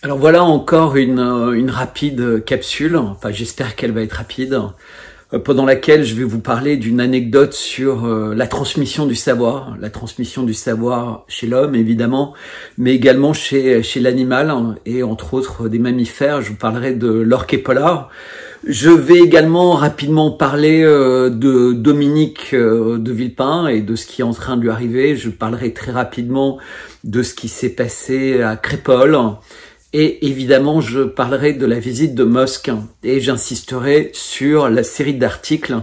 Alors voilà encore une rapide capsule, enfin j'espère qu'elle va être rapide, pendant laquelle je vais vous parler d'une anecdote sur la transmission du savoir chez l'homme évidemment, mais également chez l'animal et entre autres des mammifères. Je vous parlerai de l'orque polar. Je vais également rapidement parler de Dominique de Villepin et de ce qui est en train de lui arriver. Je parlerai très rapidement de ce qui s'est passé à Crépol. Et évidemment, je parlerai de la visite de Musk et j'insisterai sur la série d'articles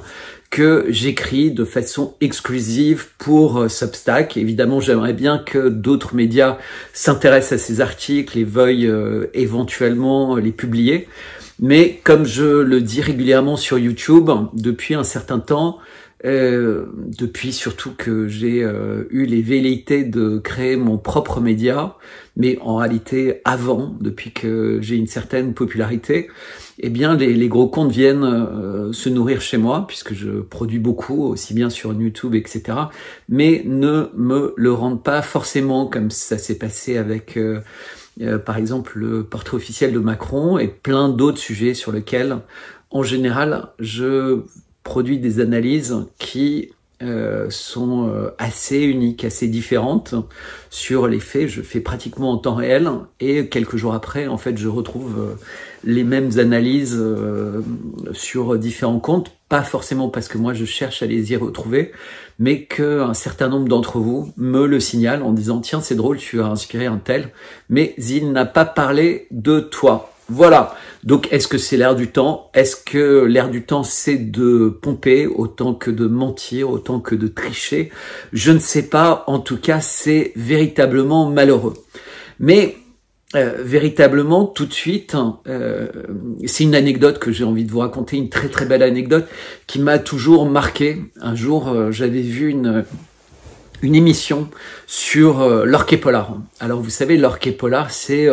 que j'écris de façon exclusive pour Substack. Évidemment, j'aimerais bien que d'autres médias s'intéressent à ces articles et veuillent éventuellement les publier. Mais comme je le dis régulièrement sur YouTube, depuis un certain temps, depuis surtout que j'ai eu les velléités de créer mon propre média, mais en réalité avant, depuis que j'ai une certaine popularité, eh bien les gros comptes viennent se nourrir chez moi, puisque je produis beaucoup, aussi bien sur YouTube, etc., mais ne me le rendent pas forcément, comme ça s'est passé avec par exemple le portrait officiel de Macron et plein d'autres sujets sur lesquels, en général, je produit des analyses qui sont assez uniques, assez différentes sur les faits. Je fais pratiquement en temps réel et quelques jours après, en fait, je retrouve les mêmes analyses sur différents comptes, pas forcément parce que moi je cherche à les y retrouver, mais qu'un certain nombre d'entre vous me le signalent en disant « Tiens, c'est drôle, tu as inspiré un tel, mais il n'a pas parlé de toi ». Voilà, donc est-ce que c'est l'air du temps? Est-ce que l'air du temps c'est de pomper autant que de mentir, autant que de tricher? Je ne sais pas, en tout cas c'est véritablement malheureux. Mais véritablement tout de suite, c'est une anecdote que j'ai envie de vous raconter, une très très belle anecdote qui m'a toujours marqué. Un jour j'avais vu une émission sur l'orque polar. Alors vous savez, l'orque polar c'est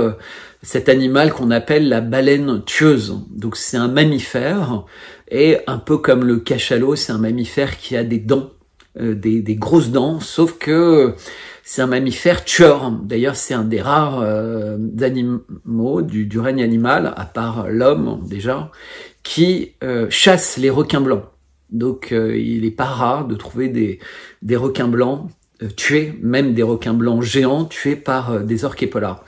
cet animal qu'on appelle la baleine tueuse. Donc c'est un mammifère, et un peu comme le cachalot, c'est un mammifère qui a des dents, des grosses dents, sauf que c'est un mammifère tueur. D'ailleurs, c'est un des rares animaux du règne animal, à part l'homme déjà, qui chasse les requins blancs. Donc il n'est pas rare de trouver des requins blancs tués, même des requins blancs géants tués par des orques polars.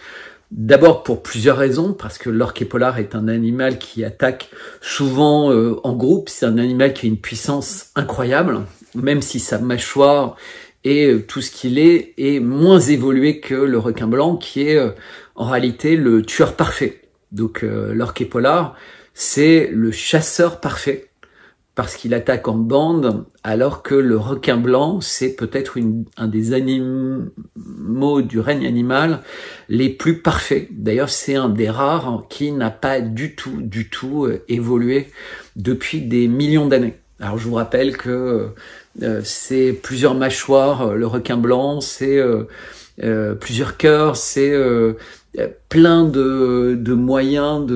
D'abord pour plusieurs raisons, parce que l'orque polar est un animal qui attaque souvent en groupe. C'est un animal qui a une puissance incroyable, même si sa mâchoire et tout ce qu'il est moins évolué que le requin blanc, qui est en réalité le tueur parfait. Donc l'orque polar, c'est le chasseur parfait, parce qu'il attaque en bande, alors que le requin blanc, c'est peut-être un des animaux du règne animal les plus parfaits. D'ailleurs, c'est un des rares qui n'a pas du tout évolué depuis des millions d'années. Alors, je vous rappelle que c'est plusieurs mâchoires, le requin blanc, c'est plusieurs cœurs, c'est plein de moyens,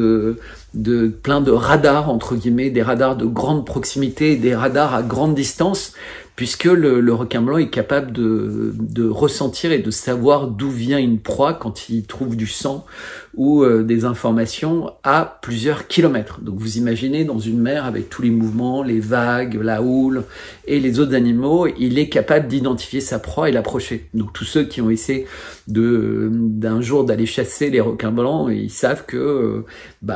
plein de radars, entre guillemets, des radars de grande proximité, des radars à grande distance, puisque le requin blanc est capable de ressentir et de savoir d'où vient une proie quand il trouve du sang ou des informations à plusieurs kilomètres. Donc vous imaginez dans une mer avec tous les mouvements, les vagues, la houle et les autres animaux, il est capable d'identifier sa proie et l'approcher. Donc tous ceux qui ont essayé d'un jour d'aller chasser les requins blancs, ils savent que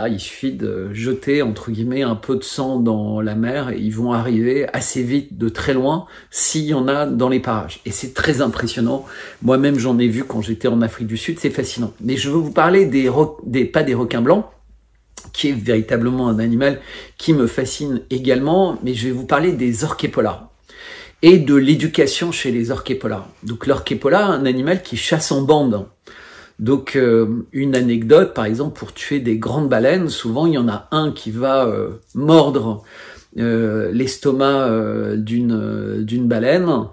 il suffit de jeter entre guillemets un peu de sang dans la mer et ils vont arriver assez vite de très loin s'il y en a dans les parages. Et c'est très impressionnant. Moi-même j'en ai vu quand j'étais en Afrique du Sud, c'est fascinant. Mais je veux vous parler pas des requins blancs, qui est véritablement un animal qui me fascine également, mais je vais vous parler des orques polars et de l'éducation chez les orques polars. Donc l'orque polar, un animal qui chasse en bande. Donc une anecdote, par exemple, pour tuer des grandes baleines, souvent il y en a un qui va mordre l'estomac d'une baleine,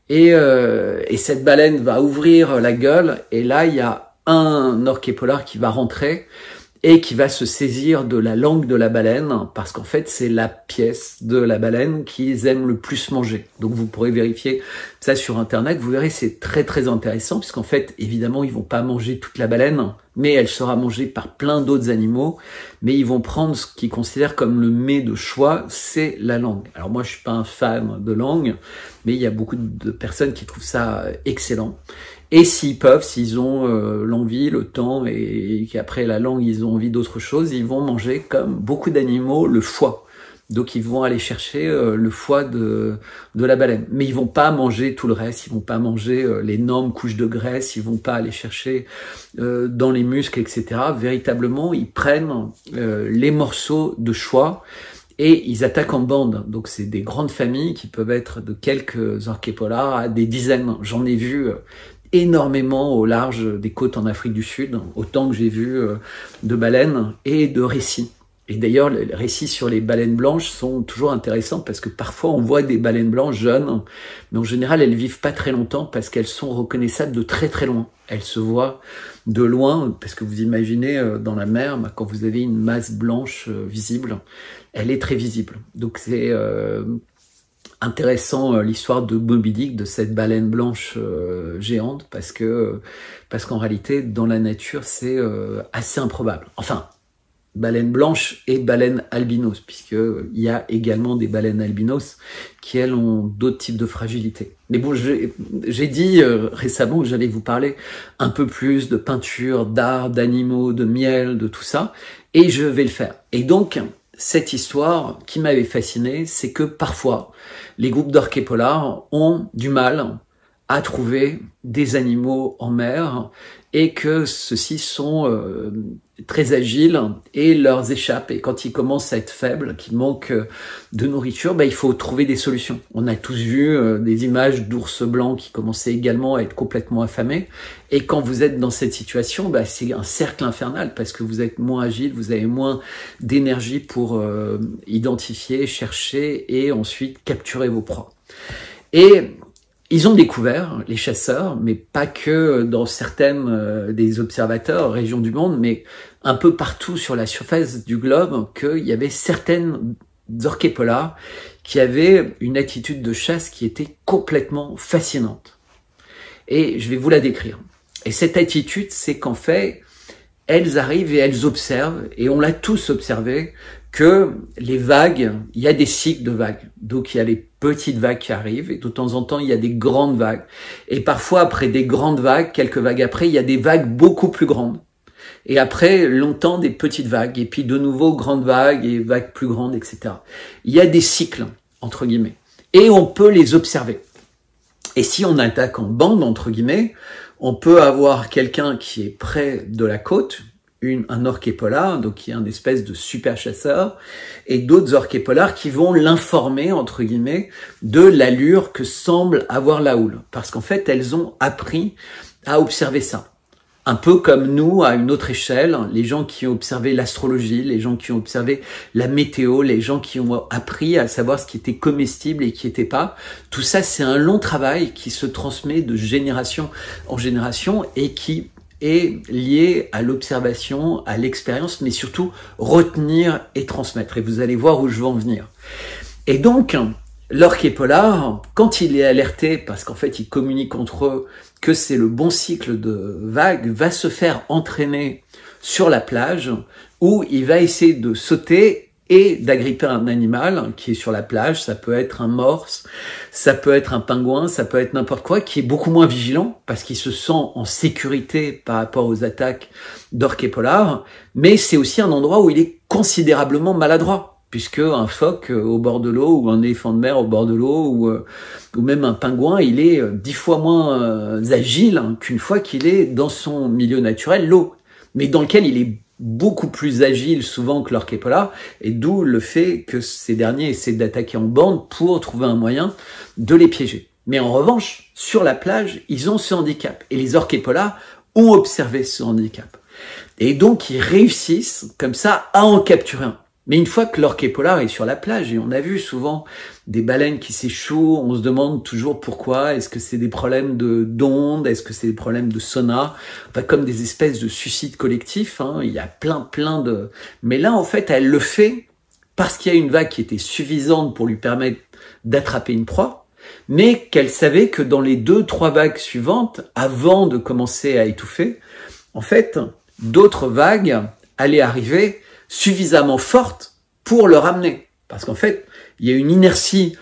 et cette baleine va ouvrir la gueule, et là il y a un orque polar qui va rentrer et qui va se saisir de la langue de la baleine, parce qu'en fait, c'est la pièce de la baleine qu'ils aiment le plus manger. Donc, vous pourrez vérifier ça sur Internet. Vous verrez, c'est très, très intéressant, puisqu'en fait, évidemment, ils vont pas manger toute la baleine, mais elle sera mangée par plein d'autres animaux. Mais ils vont prendre ce qu'ils considèrent comme le mets de choix, c'est la langue. Alors, moi, je suis pas un fan de langue, mais il y a beaucoup de personnes qui trouvent ça excellent. Et s'ils peuvent, s'ils ont l'envie, le temps, et qu'après la langue, ils ont envie d'autre chose, ils vont manger, comme beaucoup d'animaux, le foie. Donc ils vont aller chercher le foie de la baleine. Mais ils vont pas manger tout le reste, ils vont pas manger l'énorme couche de graisse, ils vont pas aller chercher dans les muscles, etc. Véritablement, ils prennent les morceaux de foie et ils attaquent en bande. Donc c'est des grandes familles qui peuvent être de quelques orchépolars à des dizaines. J'en ai vu énormément au large des côtes en Afrique du Sud, autant que j'ai vu de baleines et de récits. Et d'ailleurs, les récits sur les baleines blanches sont toujours intéressants parce que parfois on voit des baleines blanches jeunes, mais en général elles vivent pas très longtemps parce qu'elles sont reconnaissables de très très loin. Elles se voient de loin parce que vous imaginez dans la mer, quand vous avez une masse blanche visible, elle est très visible. Donc c'est intéressant l'histoire de Moby Dick, de cette baleine blanche géante, parce qu'en réalité dans la nature c'est assez improbable. Enfin, baleine blanche et baleine albinos, puisqu'il y a également des baleines albinos qui, elles, ont d'autres types de fragilité. Mais bon, j'ai dit récemment que j'allais vous parler un peu plus de peinture, d'art, d'animaux, de miel, de tout ça, et je vais le faire. Et donc, cette histoire qui m'avait fasciné, c'est que parfois, les groupes d'orchépolars ont du mal à trouver des animaux en mer et que ceux-ci sont très agiles et leur échappent. Et quand ils commencent à être faibles, qu'ils manquent de nourriture, il faut trouver des solutions. On a tous vu des images d'ours blancs qui commençaient également à être complètement affamés. Et quand vous êtes dans cette situation, c'est un cercle infernal parce que vous êtes moins agile, vous avez moins d'énergie pour identifier, chercher et ensuite capturer vos proies. Et ils ont découvert, les chasseurs, mais pas que dans certaines des observateurs, régions du monde, mais un peu partout sur la surface du globe, qu'il y avait certaines orchépolars qui avaient une attitude de chasse qui était complètement fascinante. Et je vais vous la décrire. Et cette attitude, c'est qu'en fait, elles arrivent et elles observent, et on l'a tous observé, que les vagues, il y a des cycles de vagues. Donc il y a les petites vagues qui arrivent, et de temps en temps il y a des grandes vagues. Et parfois après des grandes vagues, quelques vagues après, il y a des vagues beaucoup plus grandes. Et après, longtemps, des petites vagues, et puis de nouveau grandes vagues et vagues plus grandes, etc. Il y a des cycles, entre guillemets. Et on peut les observer. Et si on attaque en bande, entre guillemets, on peut avoir quelqu'un qui est près de la côte, un orchépolar, donc qui est un espèce de super chasseur, et d'autres orchépolars qui vont l'informer, entre guillemets, de l'allure que semble avoir la houle. Parce qu'en fait, elles ont appris à observer ça. Un peu comme nous, à une autre échelle, les gens qui ont observé l'astrologie, les gens qui ont observé la météo, les gens qui ont appris à savoir ce qui était comestible et qui n'était pas. Tout ça, c'est un long travail qui se transmet de génération en génération et qui est lié à l'observation, à l'expérience, mais surtout retenir et transmettre. Et vous allez voir où je veux en venir. Et donc, l'orchépolar, quand il est alerté, parce qu'en fait, il communique entre eux que c'est le bon cycle de vagues, va se faire entraîner sur la plage où il va essayer de sauter et d'agripper un animal qui est sur la plage. Ça peut être un morse, ça peut être un pingouin, ça peut être n'importe quoi, qui est beaucoup moins vigilant parce qu'il se sent en sécurité par rapport aux attaques d'orchépolars, mais c'est aussi un endroit où il est considérablement maladroit. Puisque un phoque au bord de l'eau ou un éléphant de mer au bord de l'eau ou même un pingouin, il est 10 fois moins agile qu'une fois qu'il est dans son milieu naturel, l'eau, mais dans lequel il est beaucoup plus agile souvent que l'orchépolar, et d'où le fait que ces derniers essaient d'attaquer en bande pour trouver un moyen de les piéger. Mais en revanche, sur la plage, ils ont ce handicap, et les orchépolars ont observé ce handicap. Et donc, ils réussissent comme ça à en capturer un. Mais une fois que l'orque polar est sur la plage, et on a vu souvent des baleines qui s'échouent, on se demande toujours pourquoi, est-ce que c'est des problèmes d'ondes, est-ce que c'est des problèmes de sonar, enfin comme des espèces de suicides collectifs, hein, il y a plein de... Mais là, en fait, elle le fait parce qu'il y a une vague qui était suffisante pour lui permettre d'attraper une proie, mais qu'elle savait que dans les 2-3 vagues suivantes, avant de commencer à étouffer, en fait, d'autres vagues allaient arriver suffisamment forte pour le ramener. Parce qu'en fait, il y a une inertie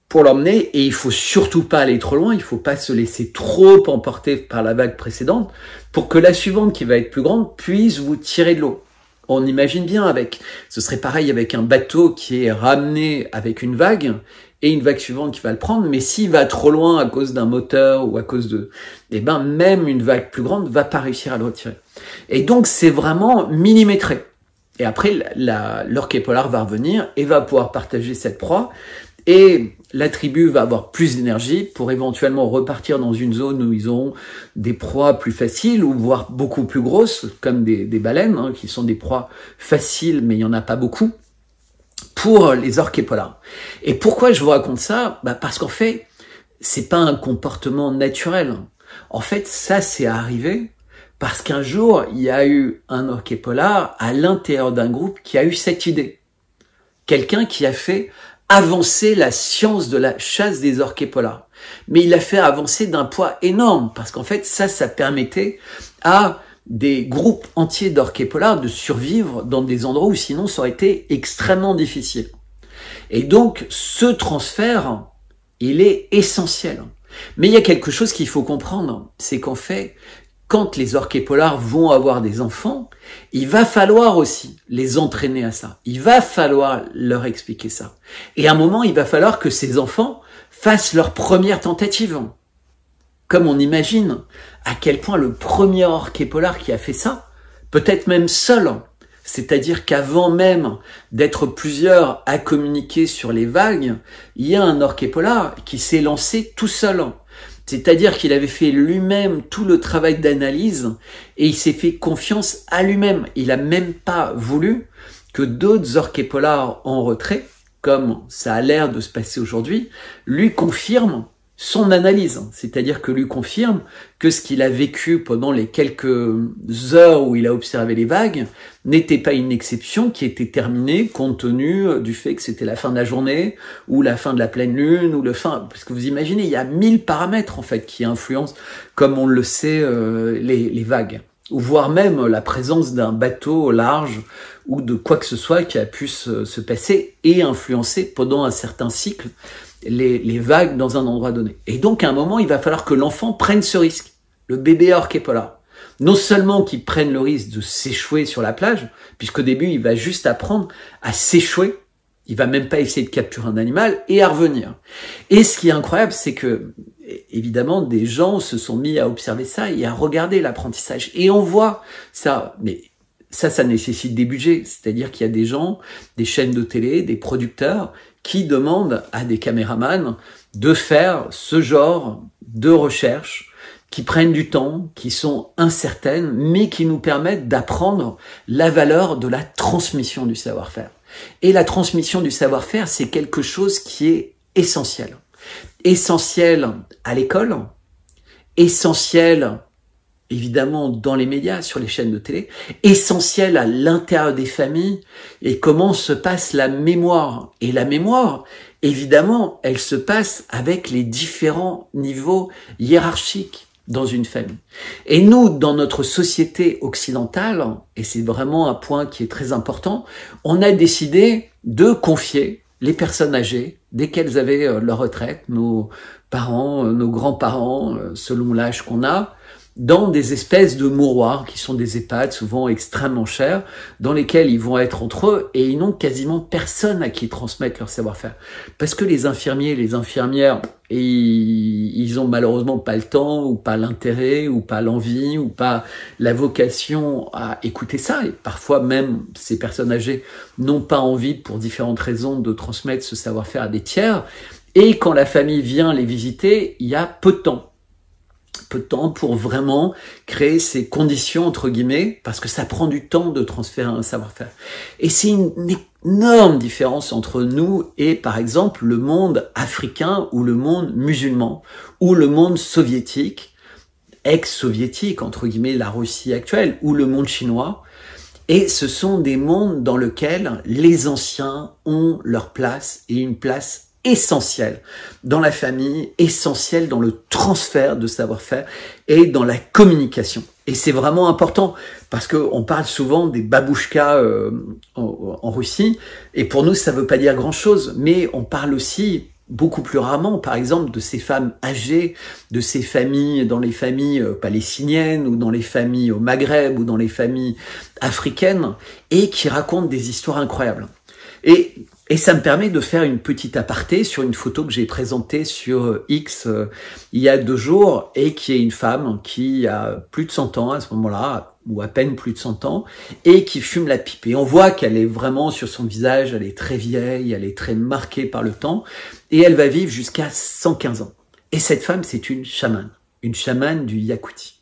pour l'emmener et il faut surtout pas aller trop loin, il faut pas se laisser trop emporter par la vague précédente pour que la suivante, qui va être plus grande, puisse vous tirer de l'eau. On imagine bien ce serait pareil avec un bateau qui est ramené avec une vague et une vague suivante qui va le prendre, mais s'il va trop loin à cause d'un moteur ou à cause de... même une vague plus grande va pas réussir à le retirer. Et donc, c'est vraiment millimétré. Et après, l'orque polar va revenir et va pouvoir partager cette proie. Et la tribu va avoir plus d'énergie pour éventuellement repartir dans une zone où ils ont des proies plus faciles ou voire beaucoup plus grosses, comme des baleines, hein, qui sont des proies faciles, mais il n'y en a pas beaucoup, pour les orques polars. Et pourquoi je vous raconte ça? Parce qu'en fait, c'est pas un comportement naturel. En fait, ça, c'est arrivé parce qu'un jour, il y a eu un orque polar à l'intérieur d'un groupe qui a eu cette idée. Quelqu'un qui a fait avancer la science de la chasse des orques polars. Mais il l'a fait avancer d'un poids énorme, parce qu'en fait, ça permettait à des groupes entiers d'orques polars de survivre dans des endroits où sinon ça aurait été extrêmement difficile. Et donc, ce transfert, il est essentiel. Mais il y a quelque chose qu'il faut comprendre, c'est qu'en fait, quand les orques polars vont avoir des enfants, il va falloir aussi les entraîner à ça. Il va falloir leur expliquer ça. Et à un moment, il va falloir que ces enfants fassent leur première tentative. Comme on imagine à quel point le premier orque polar qui a fait ça, peut-être même seul, c'est-à-dire qu'avant même d'être plusieurs à communiquer sur les vagues, il y a un orque polar qui s'est lancé tout seul. C'est-à-dire qu'il avait fait lui-même tout le travail d'analyse et il s'est fait confiance à lui-même. Il n'a même pas voulu que d'autres orques polars en retrait, comme ça a l'air de se passer aujourd'hui, lui confirment son analyse. C'est-à-dire que lui confirme que ce qu'il a vécu pendant les quelques heures où il a observé les vagues n'était pas une exception qui était terminée compte tenu du fait que c'était la fin de la journée ou la fin de la pleine lune ou parce que vous imaginez, il y a 1000 paramètres en fait qui influencent, comme on le sait, les vagues, ou voire même la présence d'un bateau au large ou de quoi que ce soit qui a pu se passer et influencer pendant un certain cycle les vagues dans un endroit donné. Et donc, à un moment, il va falloir que l'enfant prenne ce risque, le bébé orque polar. Non seulement qu'il prenne le risque de s'échouer sur la plage, puisqu'au début, il va juste apprendre à s'échouer, il va même pas essayer de capturer un animal, et à revenir. Et ce qui est incroyable, c'est que, évidemment, des gens se sont mis à observer ça et à regarder l'apprentissage. Et on voit ça, mais ça nécessite des budgets, c'est-à-dire qu'il y a des gens, des chaînes de télé, des producteurs, qui demandent à des caméramans de faire ce genre de recherche, qui prennent du temps, qui sont incertaines, mais qui nous permettent d'apprendre la valeur de la transmission du savoir-faire. Et la transmission du savoir-faire, c'est quelque chose qui est essentiel. Essentiel à l'école, essentiel évidemment dans les médias, sur les chaînes de télé, essentiel à l'intérieur des familles, et comment se passe la mémoire. Et la mémoire, évidemment, elle se passe avec les différents niveaux hiérarchiques dans une famille. Et nous, dans notre société occidentale, et c'est vraiment un point qui est très important, on a décidé de confier les personnes âgées, dès qu'elles avaient leur retraite, nos parents, nos grands-parents, selon l'âge qu'on a, dans des espèces de mouroirs qui sont des EHPAD souvent extrêmement chers, dans lesquels ils vont être entre eux et ils n'ont quasiment personne à qui transmettre leur savoir-faire. Parce que les infirmiers, les infirmières, ils ont malheureusement pas le temps ou pas l'intérêt ou pas l'envie ou pas la vocation à écouter ça. Et parfois même, ces personnes âgées n'ont pas envie, pour différentes raisons, de transmettre ce savoir-faire à des tiers. Et quand la famille vient les visiter, il y a peu de temps pour vraiment créer ces conditions, entre guillemets, parce que ça prend du temps de transférer un savoir-faire. Et c'est une énorme différence entre nous et, par exemple, le monde africain ou le monde musulman ou le monde soviétique, ex-soviétique, entre guillemets, la Russie actuelle, ou le monde chinois. Et ce sont des mondes dans lesquels les anciens ont leur place et une place essentielle dans la famille, essentielle dans le transfert de savoir-faire et dans la communication. Et c'est vraiment important parce qu'on parle souvent des babouchkas en Russie et pour nous ça veut pas dire grand-chose, mais on parle aussi beaucoup plus rarement, par exemple, de ces femmes âgées, de ces familles, dans les familles palestiniennes ou dans les familles au Maghreb ou dans les familles africaines et qui racontent des histoires incroyables. Et ça me permet de faire une petite aparté sur une photo que j'ai présentée sur X il y a 2 jours et qui est une femme qui a plus de 100 ans à ce moment-là, ou à peine plus de 100 ans, et qui fume la pipe. Et on voit qu'elle est vraiment sur son visage, elle est très vieille, elle est très marquée par le temps, et elle va vivre jusqu'à 115 ans. Et cette femme, c'est une chamane du Yakoutie.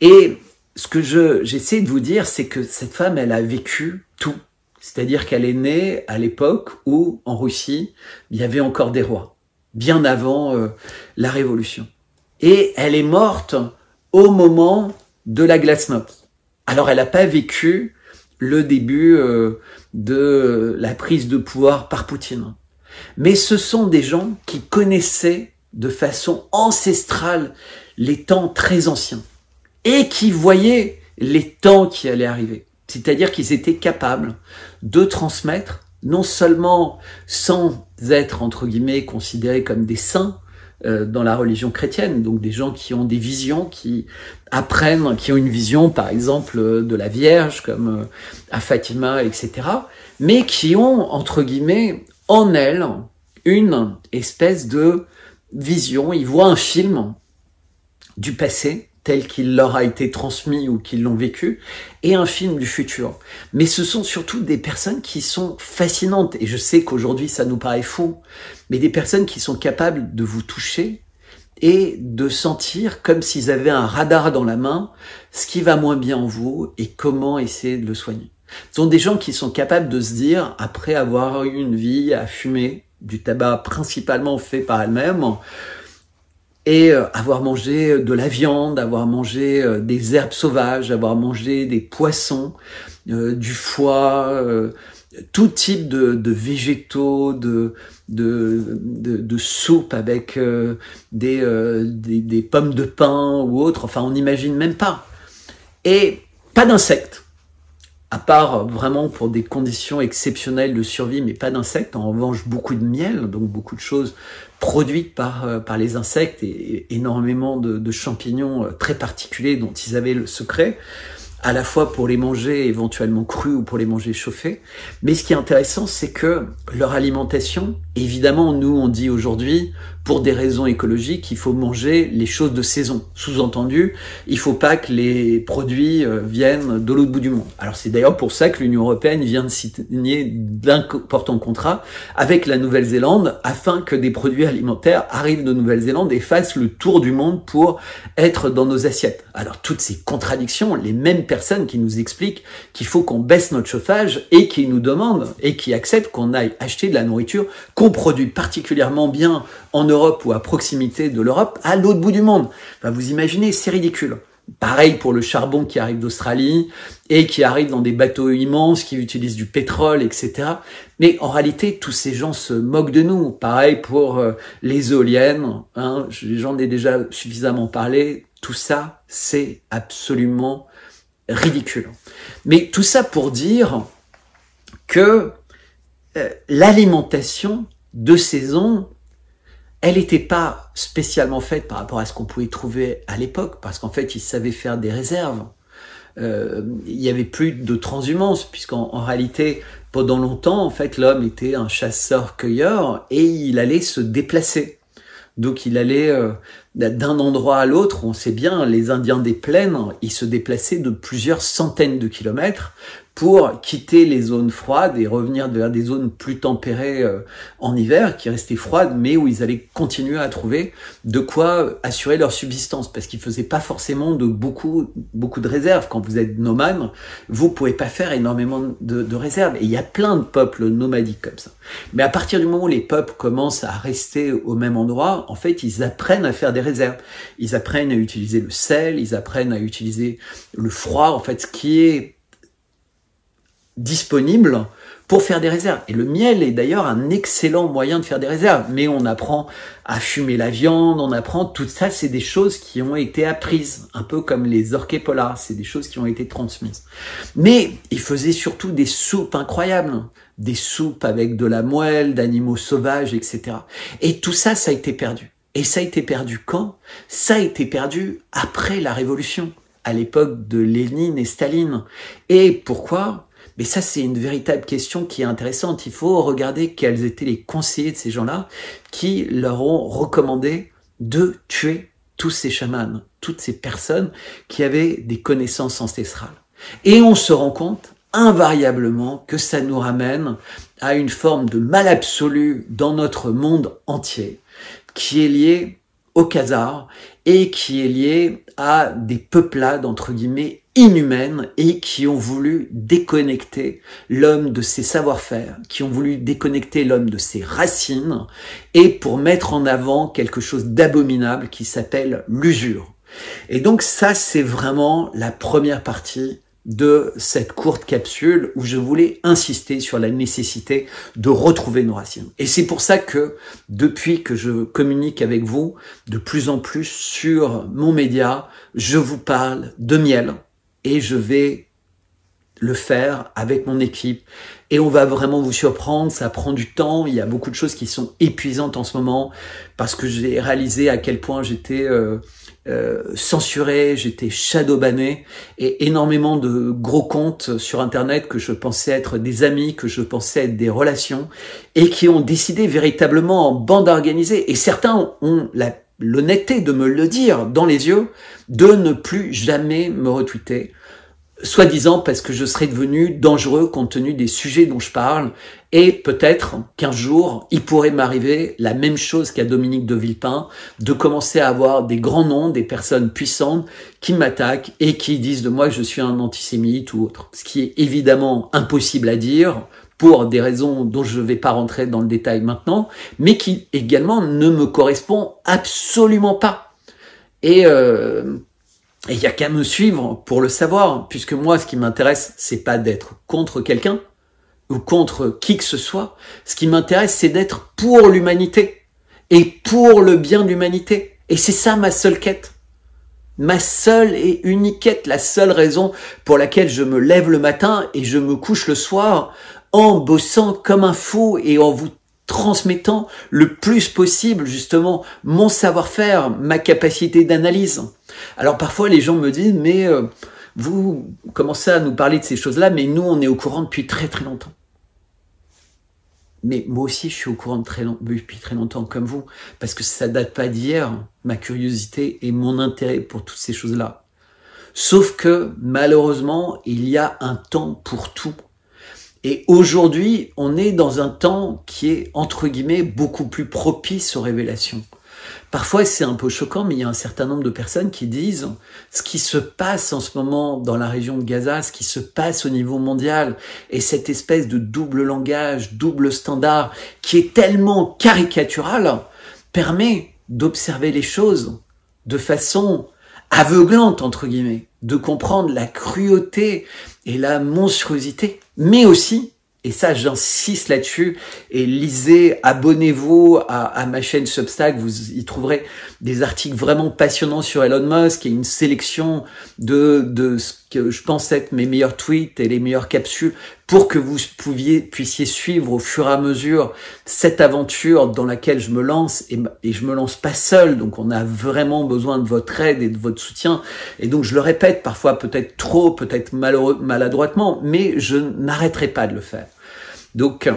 Et ce que j'essaie de vous dire, c'est que cette femme, elle a vécu tout. C'est-à-dire qu'elle est née à l'époque où, en Russie, il y avait encore des rois, bien avant la Révolution. Et elle est morte au moment de la glasnost. Alors, elle n'a pas vécu le début de la prise de pouvoir par Poutine. Mais ce sont des gens qui connaissaient de façon ancestrale les temps très anciens et qui voyaient les temps qui allaient arriver. C'est-à-dire qu'ils étaient capables de transmettre, non seulement sans être, entre guillemets, considérés comme des saints dans la religion chrétienne, donc des gens qui ont des visions, qui apprennent, qui ont une vision, par exemple, de la Vierge, comme à Fatima, etc., mais qui ont, entre guillemets, en elles, une espèce de vision. Ils voient un film du passé, tel qu'il leur a été transmis ou qu'ils l'ont vécu, et un film du futur. Mais ce sont surtout des personnes qui sont fascinantes, et je sais qu'aujourd'hui ça nous paraît fou, mais des personnes qui sont capables de vous toucher et de sentir comme s'ils avaient un radar dans la main, ce qui va moins bien en vous et comment essayer de le soigner. Ce sont des gens qui sont capables de se dire, après avoir eu une vie à fumer du tabac principalement fait par elles-mêmes, et avoir mangé de la viande, avoir mangé des herbes sauvages, avoir mangé des poissons, du foie, tout type de végétaux, de soupe avec des pommes de pin ou autres, enfin on n'imagine même pas. Et pas d'insectes, à part vraiment pour des conditions exceptionnelles de survie, mais pas d'insectes. En revanche, beaucoup de miel, donc beaucoup de choses produites par les insectes et énormément de champignons très particuliers dont ils avaient le secret, à la fois pour les manger éventuellement crus ou pour les manger chauffés. Mais ce qui est intéressant, c'est que leur alimentation, évidemment, nous on dit aujourd'hui, pour des raisons écologiques, il faut manger les choses de saison. Sous-entendu, il faut pas que les produits viennent de l'autre bout du monde. Alors c'est d'ailleurs pour ça que l'Union européenne vient de signer d'importants contrats avec la Nouvelle-Zélande afin que des produits alimentaires arrivent de Nouvelle-Zélande et fassent le tour du monde pour être dans nos assiettes. Alors toutes ces contradictions, les mêmes personnes qui nous expliquent qu'il faut qu'on baisse notre chauffage et qui nous demandent et qui acceptent qu'on aille acheter de la nourriture qu'on produit particulièrement bien en Europe ou à proximité de l'Europe, à l'autre bout du monde. Enfin, vous imaginez, c'est ridicule. Pareil pour le charbon qui arrive d'Australie et qui arrive dans des bateaux immenses qui utilisent du pétrole, etc. Mais en réalité, tous ces gens se moquent de nous. Pareil pour les éoliennes, hein, j'en ai déjà suffisamment parlé. Tout ça, c'est absolument ridicule. Mais tout ça pour dire que l'alimentation de saison, elle n'était pas spécialement faite par rapport à ce qu'on pouvait trouver à l'époque, parce qu'en fait, ils savaient faire des réserves. Il y avait plus de transhumance, puisqu'en réalité, pendant longtemps, en fait, l'homme était un chasseur-cueilleur et il allait se déplacer. Donc, il allait d'un endroit à l'autre. On sait bien, les Indiens des plaines, ils se déplaçaient de plusieurs centaines de kilomètres pour quitter les zones froides et revenir vers des zones plus tempérées en hiver, qui restaient froides, mais où ils allaient continuer à trouver de quoi assurer leur subsistance, parce qu'ils faisaient pas forcément de beaucoup de réserves. Quand vous êtes nomade, vous pouvez pas faire énormément de réserves. Et il y a plein de peuples nomadiques comme ça. Mais à partir du moment où les peuples commencent à rester au même endroit, en fait, ils apprennent à faire des réserves. Ils apprennent à utiliser le sel, ils apprennent à utiliser le froid, en fait, ce qui est disponible pour faire des réserves. Et le miel est d'ailleurs un excellent moyen de faire des réserves. Mais on apprend à fumer la viande, on apprend, tout ça, c'est des choses qui ont été apprises, un peu comme les orques polars, c'est des choses qui ont été transmises. Mais il faisait surtout des soupes incroyables, des soupes avec de la moelle, d'animaux sauvages, etc. Et tout ça, ça a été perdu. Et ça a été perdu quand? Ça a été perdu après la Révolution, à l'époque de Lénine et Staline. Et pourquoi? Mais ça, c'est une véritable question qui est intéressante. Il faut regarder quels étaient les conseillers de ces gens-là qui leur ont recommandé de tuer tous ces chamans, toutes ces personnes qui avaient des connaissances ancestrales. Et on se rend compte invariablement que ça nous ramène à une forme de mal absolu dans notre monde entier, qui est lié au Khazar et qui est lié à des peuplades, entre guillemets, inhumaines et qui ont voulu déconnecter l'homme de ses savoir-faire, qui ont voulu déconnecter l'homme de ses racines et pour mettre en avant quelque chose d'abominable qui s'appelle l'usure. Et donc ça, c'est vraiment la première partie de cette courte capsule où je voulais insister sur la nécessité de retrouver nos racines. Et c'est pour ça que depuis que je communique avec vous de plus en plus sur mon média, je vous parle de miel et je vais le faire avec mon équipe et on va vraiment vous surprendre, ça prend du temps, il y a beaucoup de choses qui sont épuisantes en ce moment parce que j'ai réalisé à quel point j'étais censuré, j'étais shadowbanné et énormément de gros comptes sur internet que je pensais être des amis, que je pensais être des relations et qui ont décidé véritablement en bande organisée et certains ont l'honnêteté de me le dire dans les yeux, de ne plus jamais me retweeter, soi-disant parce que je serais devenu dangereux compte tenu des sujets dont je parle, et peut-être qu'un jour, il pourrait m'arriver la même chose qu'à Dominique de Villepin, de commencer à avoir des grands noms, des personnes puissantes qui m'attaquent et qui disent de moi que je suis un antisémite ou autre. Ce qui est évidemment impossible à dire, pour des raisons dont je ne vais pas rentrer dans le détail maintenant, mais qui également ne me correspond absolument pas. Et il y a qu'à me suivre pour le savoir, puisque moi, ce qui m'intéresse, c'est pas d'être contre quelqu'un ou contre qui que ce soit. Ce qui m'intéresse, c'est d'être pour l'humanité et pour le bien de l'humanité. Et c'est ça ma seule quête. Ma seule et unique quête, la seule raison pour laquelle je me lève le matin et je me couche le soir en bossant comme un fou et en vous transmettant le plus possible justement mon savoir-faire, ma capacité d'analyse. Alors parfois les gens me disent mais vous commencez à nous parler de ces choses-là, mais nous on est au courant depuis très très longtemps. Mais moi aussi je suis au courant depuis très longtemps comme vous, parce que ça date pas d'hier, ma curiosité et mon intérêt pour toutes ces choses-là. Sauf que malheureusement il y a un temps pour tout. Et aujourd'hui, on est dans un temps qui est, entre guillemets, beaucoup plus propice aux révélations. Parfois, c'est un peu choquant, mais il y a un certain nombre de personnes qui disent ce qui se passe en ce moment dans la région de Gaza, ce qui se passe au niveau mondial, et cette espèce de double langage, double standard, qui est tellement caricatural, permet d'observer les choses de façon aveuglante, entre guillemets, de comprendre la cruauté et la monstruosité, mais aussi, et ça j'insiste là-dessus, et lisez, abonnez-vous à ma chaîne Substack, vous y trouverez des articles vraiment passionnants sur Elon Musk et une sélection de ce que je pense être mes meilleurs tweets et les meilleures capsules pour que vous puissiez suivre au fur et à mesure cette aventure dans laquelle je me lance et je me lance pas seul, donc on a vraiment besoin de votre aide et de votre soutien et donc je le répète parfois peut-être trop, peut-être maladroitement, mais je n'arrêterai pas de le faire. Donc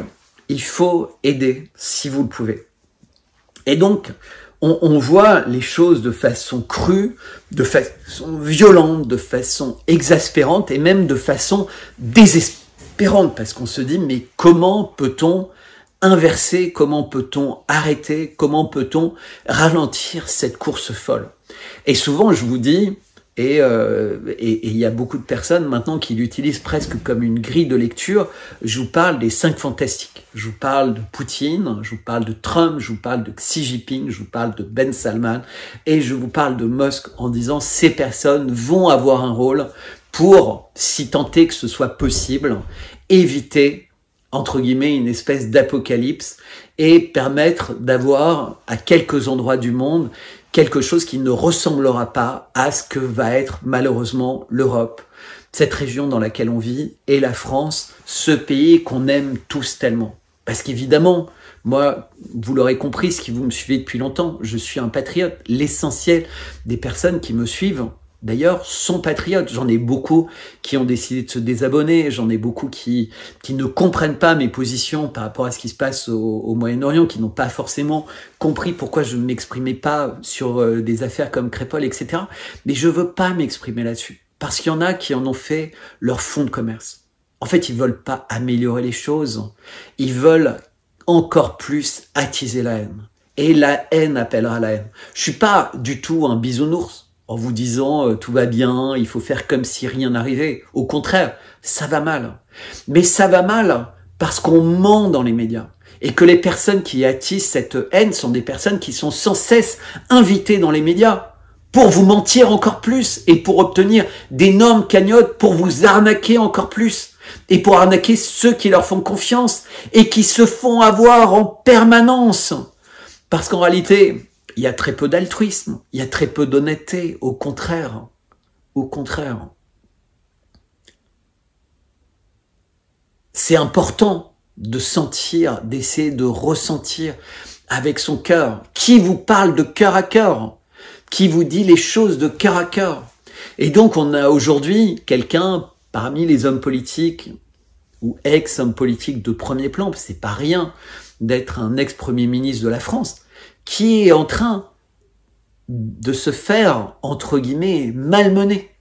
il faut aider si vous le pouvez. Et donc on voit les choses de façon crue, de façon violente, de façon exaspérante et même de façon désespérante, parce qu'on se dit mais comment peut-on inverser, comment peut-on arrêter, comment peut-on ralentir cette course folle? Et souvent je vous dis, et il y a beaucoup de personnes maintenant qui l'utilisent presque comme une grille de lecture, je vous parle des 5 fantastiques. Je vous parle de Poutine, je vous parle de Trump, je vous parle de Xi Jinping, je vous parle de Ben Salman, et je vous parle de Musk en disant ces personnes vont avoir un rôle pour, si tant est que ce soit possible, éviter, entre guillemets, une espèce d'apocalypse et permettre d'avoir à quelques endroits du monde quelque chose qui ne ressemblera pas à ce que va être malheureusement l'Europe, cette région dans laquelle on vit, et la France, ce pays qu'on aime tous tellement. Parce qu'évidemment, moi, vous l'aurez compris, si vous me suivez depuis longtemps, je suis un patriote. L'essentiel des personnes qui me suivent, d'ailleurs, sont patriotes. J'en ai beaucoup qui ont décidé de se désabonner, j'en ai beaucoup qui ne comprennent pas mes positions par rapport à ce qui se passe au Moyen-Orient, qui n'ont pas forcément compris pourquoi je ne m'exprimais pas sur des affaires comme Crépol, etc. Mais je veux pas m'exprimer là-dessus, parce qu'il y en a qui en ont fait leur fonds de commerce. En fait, ils veulent pas améliorer les choses, ils veulent encore plus attiser la haine. Et la haine appellera la haine. Je suis pas du tout un bisounours en vous disant tout va bien, il faut faire comme si rien n'arrivait. Au contraire, ça va mal. Mais ça va mal parce qu'on ment dans les médias. Et que les personnes qui attisent cette haine sont des personnes qui sont sans cesse invitées dans les médias pour vous mentir encore plus et pour obtenir d'énormes cagnottes, pour vous arnaquer encore plus et pour arnaquer ceux qui leur font confiance et qui se font avoir en permanence. Parce qu'en réalité, il y a très peu d'altruisme, il y a très peu d'honnêteté, au contraire. Au contraire. C'est important de sentir, d'essayer de ressentir avec son cœur. Qui vous parle de cœur à cœur? Qui vous dit les choses de cœur à cœur? Et donc on a aujourd'hui quelqu'un parmi les hommes politiques ou ex-hommes politiques de premier plan, c'est pas rien d'être un ex-premier ministre de la France, qui est en train de se faire, entre guillemets, malmener.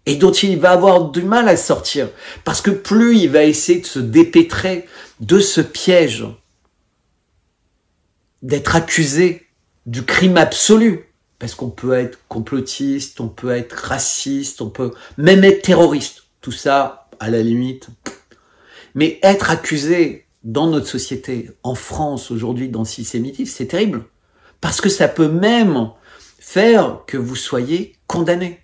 Et dont il va avoir du mal à sortir. Parce que plus il va essayer de se dépêtrer de ce piège, d'être accusé du crime absolu, parce qu'on peut être complotiste, on peut être raciste, on peut même être terroriste. Tout ça, à la limite. Mais être accusé dans notre société, en France aujourd'hui, d'antisémitisme, c'est terrible. Parce que ça peut même faire que vous soyez condamné.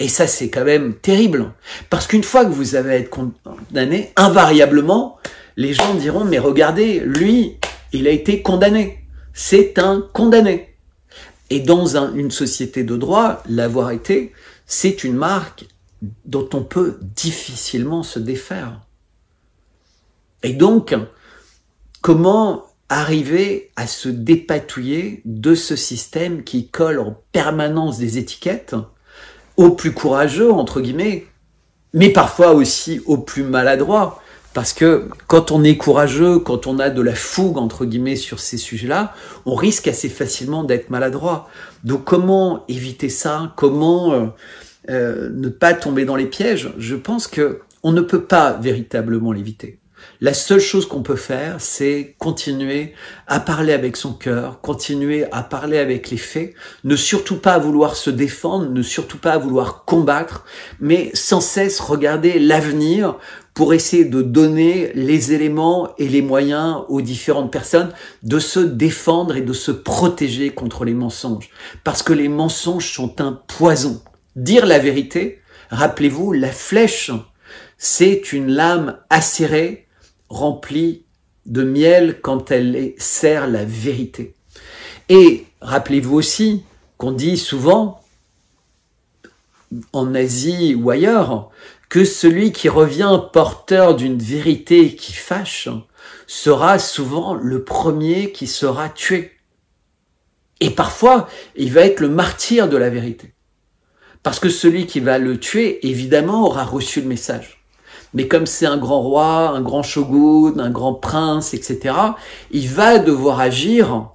Et ça, c'est quand même terrible. Parce qu'une fois que vous allez être condamné, invariablement, les gens diront, mais regardez, lui, il a été condamné. C'est un condamné. Et dans une société de droit, l'avoir été, c'est une marque dont on peut difficilement se défaire. Et donc, comment arriver à se dépatouiller de ce système qui colle en permanence des étiquettes aux plus courageux, entre guillemets, mais parfois aussi aux plus maladroits. Parce que quand on est courageux, quand on a de la fougue, entre guillemets, sur ces sujets-là, on risque assez facilement d'être maladroit. Donc comment éviter ça? Comment ne pas tomber dans les pièges? Je pense que on ne peut pas véritablement l'éviter. La seule chose qu'on peut faire, c'est continuer à parler avec son cœur, continuer à parler avec les faits, ne surtout pas vouloir se défendre, ne surtout pas vouloir combattre, mais sans cesse regarder l'avenir pour essayer de donner les éléments et les moyens aux différentes personnes de se défendre et de se protéger contre les mensonges. Parce que les mensonges sont un poison. Dire la vérité, rappelez-vous, la flèche, c'est une lame acérée, remplie de miel quand elle sert la vérité. Et rappelez-vous aussi qu'on dit souvent, en Asie ou ailleurs, que celui qui revient porteur d'une vérité qui fâche sera souvent le premier qui sera tué. Et parfois, il va être le martyr de la vérité. Parce que celui qui va le tuer, évidemment, aura reçu le message. Mais comme c'est un grand roi, un grand shogun, un grand prince, etc., il va devoir agir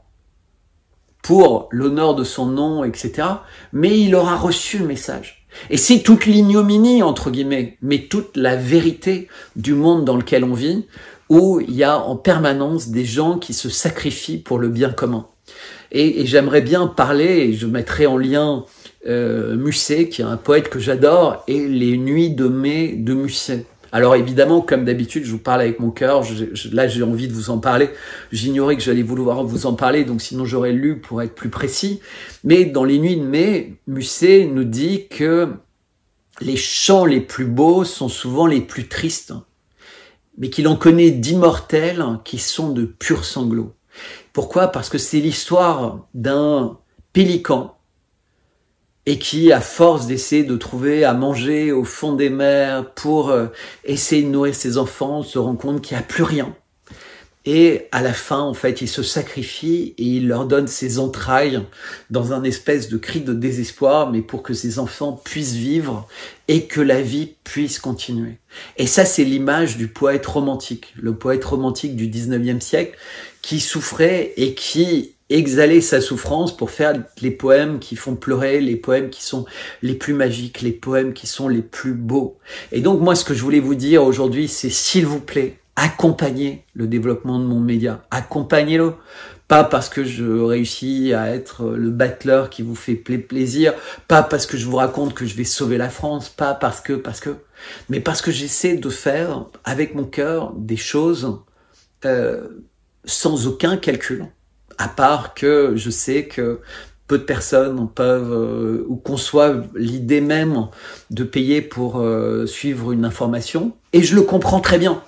pour l'honneur de son nom, etc. Mais il aura reçu le message. Et c'est toute l'ignominie, entre guillemets, mais toute la vérité du monde dans lequel on vit, où il y a en permanence des gens qui se sacrifient pour le bien commun. Et j'aimerais bien parler, et je mettrai en lien Musset, qui est un poète que j'adore, et les nuits de mai de Musset. Alors évidemment, comme d'habitude, je vous parle avec mon cœur, là j'ai envie de vous en parler, j'ignorais que j'allais vouloir vous en parler, donc sinon j'aurais lu pour être plus précis, mais dans les nuits de mai, Musset nous dit que les chants les plus beaux sont souvent les plus tristes, mais qu'il en connaît d'immortels qui sont de purs sanglots. Pourquoi? Parce que c'est l'histoire d'un pélican et qui, à force d'essayer de trouver à manger au fond des mers pour essayer de nourrir ses enfants, se rend compte qu'il n'y a plus rien. Et à la fin, en fait, il se sacrifie et il leur donne ses entrailles dans un espèce de cri de désespoir, mais pour que ses enfants puissent vivre et que la vie puisse continuer. Et ça, c'est l'image du poète romantique, le poète romantique du 19e siècle qui souffrait et qui exhalait sa souffrance pour faire les poèmes qui font pleurer, les poèmes qui sont les plus magiques, les poèmes qui sont les plus beaux. Et donc, moi, ce que je voulais vous dire aujourd'hui, c'est s'il vous plaît, accompagnez le développement de mon média, accompagnez-le. Pas parce que je réussis à être le battleur qui vous fait plaisir, pas parce que je vous raconte que je vais sauver la France, pas parce que, mais parce que j'essaie de faire avec mon cœur des choses sans aucun calcul, à part que je sais que peu de personnes peuvent ou conçoivent l'idée même de payer pour suivre une information, et je le comprends très bien.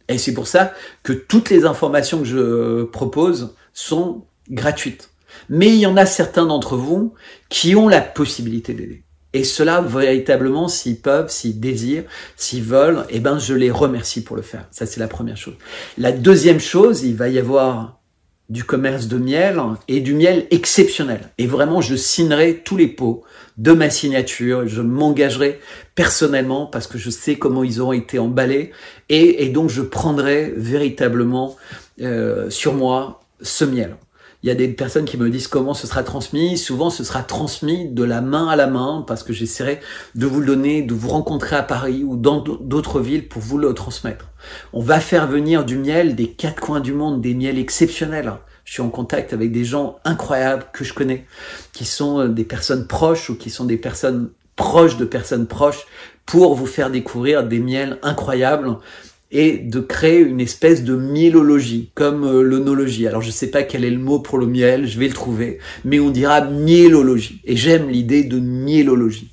Et c'est pour ça que toutes les informations que je propose sont gratuites. Mais il y en a certains d'entre vous qui ont la possibilité d'aider. Et cela, véritablement, s'ils peuvent, s'ils désirent, s'ils veulent, eh ben, je les remercie pour le faire. Ça, c'est la première chose. La deuxième chose, il va y avoir du commerce de miel et du miel exceptionnel. Et vraiment, je signerai tous les pots de ma signature. Je m'engagerai personnellement parce que je sais comment ils auront été emballés. Et donc, je prendrai véritablement sur moi ce miel. Il y a des personnes qui me disent comment ce sera transmis. Souvent, ce sera transmis de la main à la main parce que j'essaierai de vous le donner, de vous rencontrer à Paris ou dans d'autres villes pour vous le transmettre. On va faire venir du miel des 4 coins du monde, des miels exceptionnels. Je suis en contact avec des gens incroyables que je connais, qui sont des personnes proches ou qui sont des personnes proches de personnes proches pour vous faire découvrir des miels incroyables et de créer une espèce de mielologie, comme l'œnologie. Alors je sais pas quel est le mot pour le miel, je vais le trouver, mais on dira mielologie. Et j'aime l'idée de mielologie.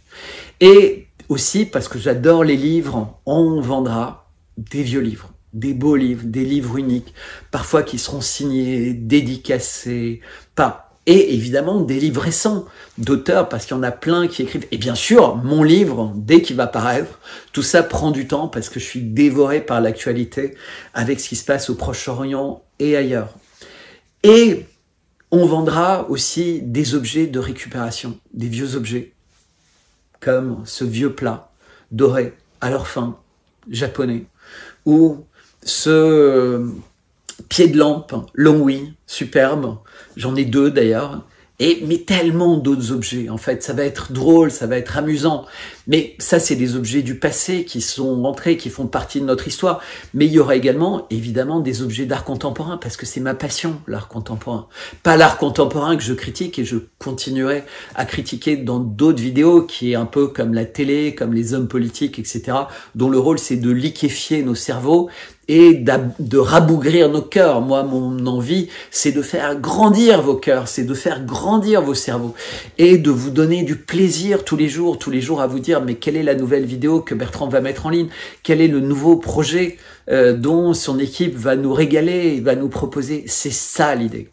Et aussi, parce que j'adore les livres, on vendra des vieux livres, des beaux livres, des livres uniques, parfois qui seront signés, dédicacés, pas. Et évidemment, des livres récents d'auteurs, parce qu'il y en a plein qui écrivent. Et bien sûr, mon livre, dès qu'il va paraître, tout ça prend du temps parce que je suis dévoré par l'actualité avec ce qui se passe au Proche-Orient et ailleurs. Et on vendra aussi des objets de récupération, des vieux objets, comme ce vieux plat doré à leur fin, japonais, ou ce pied de lampe, Longwy, superbe, j'en ai 2 d'ailleurs, mais tellement d'autres objets, en fait, ça va être drôle, ça va être amusant, mais ça c'est des objets du passé qui sont rentrés, qui font partie de notre histoire, mais il y aura également, évidemment, des objets d'art contemporain, parce que c'est ma passion, l'art contemporain. Pas l'art contemporain que je critique, et je continuerai à critiquer dans d'autres vidéos, qui est un peu comme la télé, comme les hommes politiques, etc., dont le rôle c'est de liquéfier nos cerveaux, et de rabougrir nos cœurs. Moi, mon envie, c'est de faire grandir vos cœurs, c'est de faire grandir vos cerveaux et de vous donner du plaisir tous les jours à vous dire mais quelle est la nouvelle vidéo que Bertrand va mettre en ligne, quel est le nouveau projet dont son équipe va nous régaler, va nous proposer. C'est ça l'idée.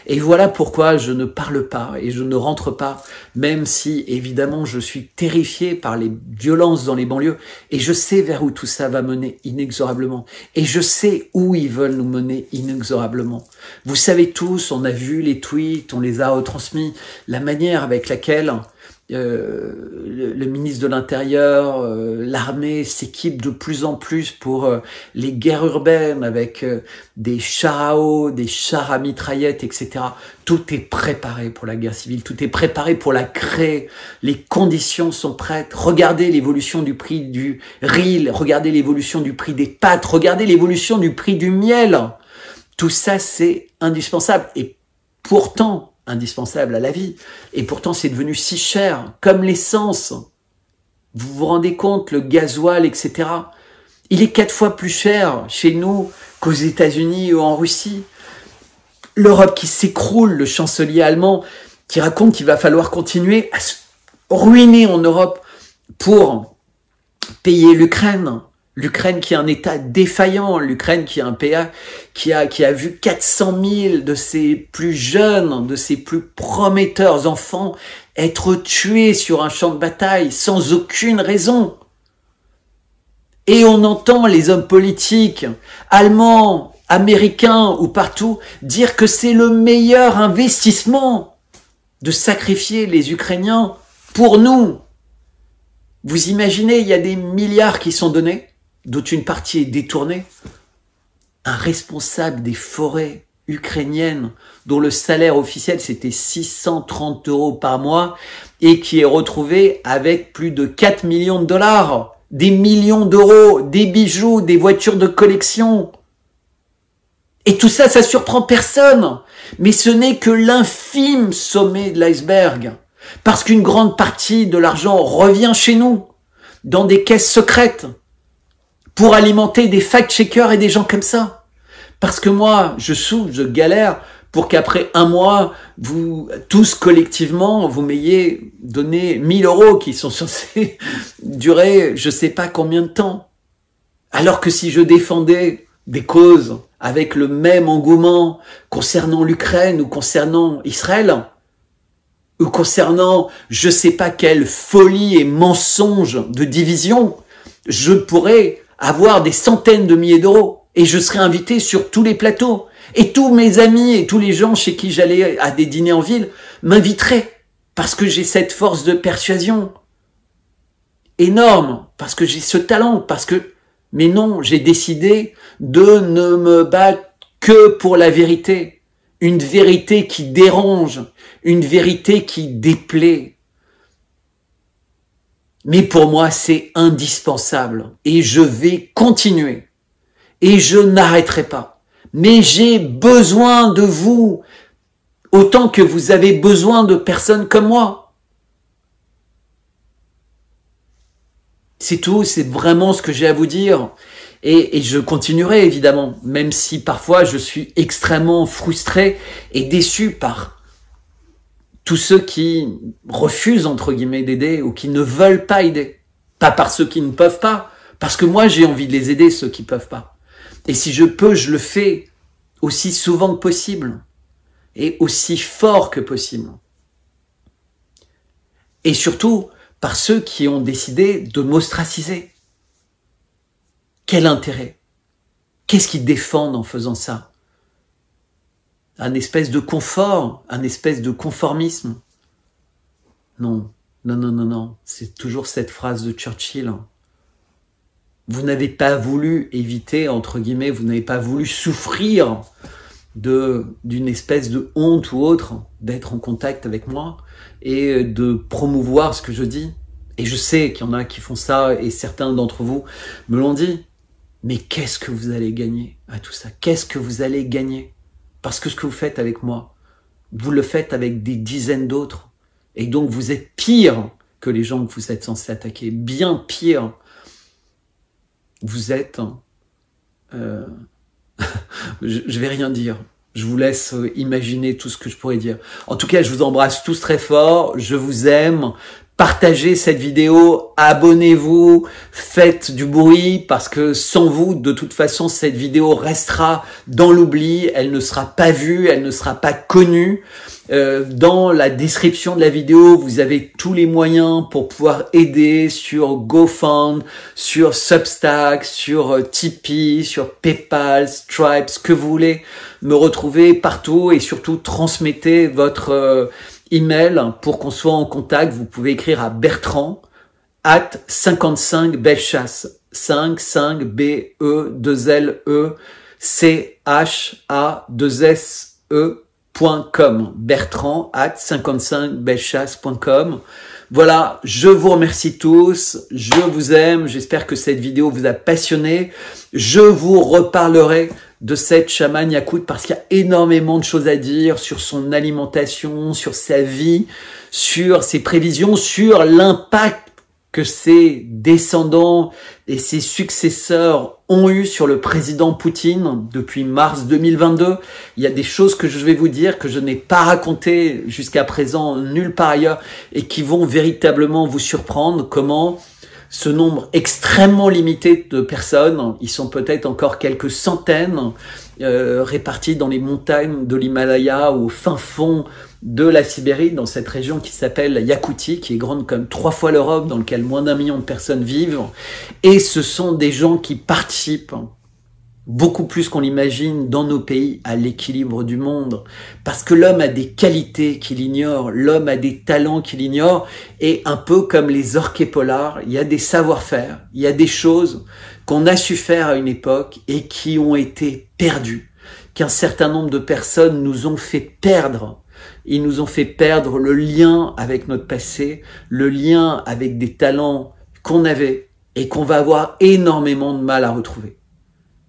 Et voilà pourquoi je ne parle pas et je ne rentre pas, même si évidemment je suis terrifié par les violences dans les banlieues et je sais vers où tout ça va mener inexorablement et je sais où ils veulent nous mener inexorablement. Vous savez tous, on a vu les tweets, on les a retransmis, la manière avec laquelle le ministre de l'Intérieur, l'armée s'équipe de plus en plus pour les guerres urbaines avec des chars à eau, des chars à mitraillettes, etc. Tout est préparé pour la guerre civile, tout est préparé pour la créer. Les conditions sont prêtes. Regardez l'évolution du prix du riz, regardez l'évolution du prix des pâtes, regardez l'évolution du prix du miel. Tout ça, c'est indispensable. Et pourtant, indispensable à la vie. Et pourtant, c'est devenu si cher, comme l'essence. Vous vous rendez compte, le gasoil, etc. Il est 4 fois plus cher chez nous qu'aux États-Unis ou en Russie. L'Europe qui s'écroule, le chancelier allemand qui raconte qu'il va falloir continuer à se ruiner en Europe pour payer l'Ukraine. L'Ukraine qui est un État défaillant, l'Ukraine qui est un pays qui a vu 400 000 de ses plus jeunes, de ses plus prometteurs enfants être tués sur un champ de bataille sans aucune raison. Et on entend les hommes politiques allemands, américains ou partout dire que c'est le meilleur investissement de sacrifier les Ukrainiens pour nous. Vous imaginez, il y a des milliards qui sont donnés, dont une partie est détournée. Un responsable des forêts ukrainiennes, dont le salaire officiel c'était 630 € par mois, et qui est retrouvé avec plus de 4 millions de dollars, des millions d'euros, des bijoux, des voitures de collection. Et tout ça, ça surprend personne. Mais ce n'est que l'infime sommet de l'iceberg. Parce qu'une grande partie de l'argent revient chez nous, dans des caisses secrètes, pour alimenter des fact-checkers et des gens comme ça. Parce que moi, je galère pour qu'après 1 mois, vous, tous collectivement, vous m'ayez donné 1 000 € qui sont censés durer je sais pas combien de temps. Alors que si je défendais des causes avec le même engouement concernant l'Ukraine ou concernant Israël, ou concernant je sais pas quelle folie et mensonge de division, je pourrais avoir des centaines de milliers d'euros et je serais invité sur tous les plateaux. Et tous mes amis et tous les gens chez qui j'allais à des dîners en ville m'inviteraient parce que j'ai cette force de persuasion énorme, parce que j'ai ce talent, parce que... Mais non, j'ai décidé de ne me battre que pour la vérité. Une vérité qui dérange, une vérité qui déplaît. Mais pour moi, c'est indispensable et je vais continuer et je n'arrêterai pas. Mais j'ai besoin de vous autant que vous avez besoin de personnes comme moi. C'est tout, c'est vraiment ce que j'ai à vous dire. Et je continuerai évidemment, même si parfois je suis extrêmement frustré et déçu par tous ceux qui refusent, entre guillemets, d'aider ou qui ne veulent pas aider. Pas par ceux qui ne peuvent pas, parce que moi j'ai envie de les aider, ceux qui peuvent pas. Et si je peux, je le fais aussi souvent que possible et aussi fort que possible. Et surtout par ceux qui ont décidé de m'ostraciser. Quel intérêt? Qu'est-ce qu'ils défendent en faisant ça? Un espèce de confort, un espèce de conformisme. Non, non, non, non, non. C'est toujours cette phrase de Churchill. Vous n'avez pas voulu éviter, entre guillemets, vous n'avez pas voulu souffrir d'une espèce de honte ou autre d'être en contact avec moi et de promouvoir ce que je dis. Et je sais qu'il y en a qui font ça et certains d'entre vous me l'ont dit. Mais qu'est-ce que vous allez gagner à tout ça? Qu'est-ce que vous allez gagner? Parce que ce que vous faites avec moi, vous le faites avec des dizaines d'autres. Et donc vous êtes pire que les gens que vous êtes censés attaquer. Bien pire. Vous êtes... je vais rien dire. Je vous laisse imaginer tout ce que je pourrais dire. En tout cas, je vous embrasse tous très fort. Je vous aime. Partagez cette vidéo, abonnez-vous, faites du bruit parce que sans vous, de toute façon, cette vidéo restera dans l'oubli, elle ne sera pas vue, elle ne sera pas connue. Dans la description de la vidéo, vous avez tous les moyens pour pouvoir aider sur GoFund, sur Substack, sur Tipeee, sur PayPal, Stripe, ce que vous voulez. Me retrouver partout et surtout transmettez votre email pour qu'on soit en contact. Vous pouvez écrire à Bertrand @55 Bellechasse, 55 BELLECHA2SE.com, Bertrand @55bellechasse.com. Voilà, je vous remercie tous, je vous aime, j'espère que cette vidéo vous a passionné. Je vous reparlerai de cette chamane yakoute parce qu'il y a énormément de choses à dire sur son alimentation, sur sa vie, sur ses prévisions, sur l'impact que ses descendants et ses successeurs ont eu sur le président Poutine depuis mars 2022. Il y a des choses que je vais vous dire que je n'ai pas racontées jusqu'à présent nulle part ailleurs et qui vont véritablement vous surprendre. Comment ce nombre extrêmement limité de personnes, ils sont peut-être encore quelques centaines, répartis dans les montagnes de l'Himalaya au fin fond de la Sibérie, dans cette région qui s'appelle la Yakoutie, qui est grande comme 3 fois l'Europe, dans laquelle moins d'1 million de personnes vivent. Et ce sont des gens qui participent beaucoup plus qu'on l'imagine dans nos pays à l'équilibre du monde. Parce que l'homme a des qualités qu'il ignore, l'homme a des talents qu'il ignore, et un peu comme les orques épaulards, il y a des savoir-faire, il y a des choses qu'on a su faire à une époque et qui ont été perdues, qu'un certain nombre de personnes nous ont fait perdre. Ils nous ont fait perdre le lien avec notre passé, le lien avec des talents qu'on avait et qu'on va avoir énormément de mal à retrouver.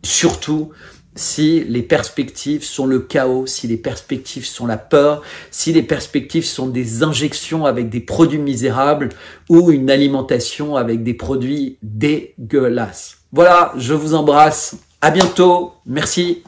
Surtout si les perspectives sont le chaos, si les perspectives sont la peur, si les perspectives sont des injections avec des produits misérables ou une alimentation avec des produits dégueulasses. Voilà, je vous embrasse. À bientôt. Merci.